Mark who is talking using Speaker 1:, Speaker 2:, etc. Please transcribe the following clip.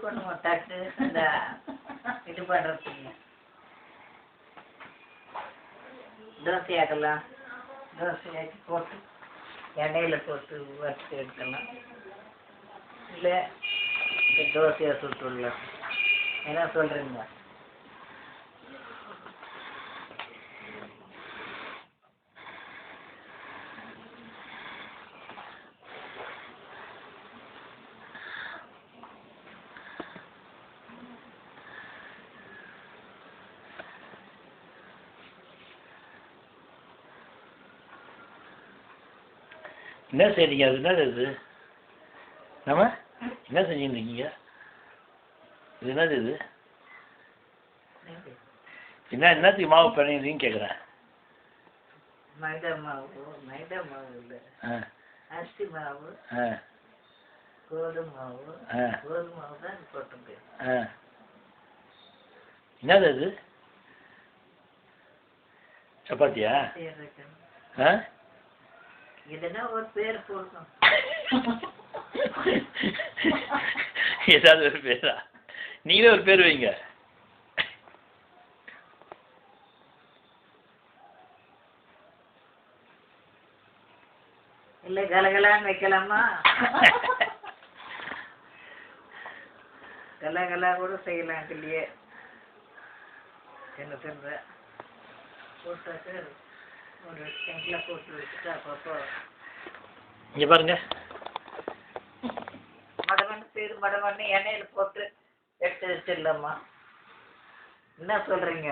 Speaker 1: பண்ணுவோம் தட்டு இந்த இது பண்ணுறதுங்க தோசை ஆக்கலாம் தோசை ஆக்கி போட்டு எண்ணெயில் போட்டு வறுத்து எடுக்கலாம் இல்லை இந்த தோசையை சுட்டுடலாம் என்ன சொல்கிறீங்க
Speaker 2: என்ன செய்றீங்க அது என்னது இது நம்ம என்ன செஞ்சுட்டு இருக்கீங்க இது என்னது இது என்னத்துக்கு மாவு பண்ணிடுறீங்கன்னு கேட்குறேன்
Speaker 1: மைதா மாவு இல்லை அரிசி மாவு கோதுமை மாவு தான் போட்டுருக்கு
Speaker 2: என்னது அது சப்பாத்தியா
Speaker 1: இதெல்லாம் ஒரு பேர் போடணும்
Speaker 2: ஏதாவது ஒரு பேரா நீங்களே ஒரு பேர் வைங்க
Speaker 1: இல்லை கலகலான்னு வைக்கலாமா கலகலா கூட செய்யலாம் இல்லையே சின்ன சின்ன போட்டாக்க ஒரு டெங்கில் போட்டு வச்சுட்டு அப்பப்போ
Speaker 2: இங்கே பாருங்க
Speaker 1: மடமண்ணு எண்ணெயில் போட்டு எடுத்து வச்சிடலாமா என்ன சொல்கிறீங்க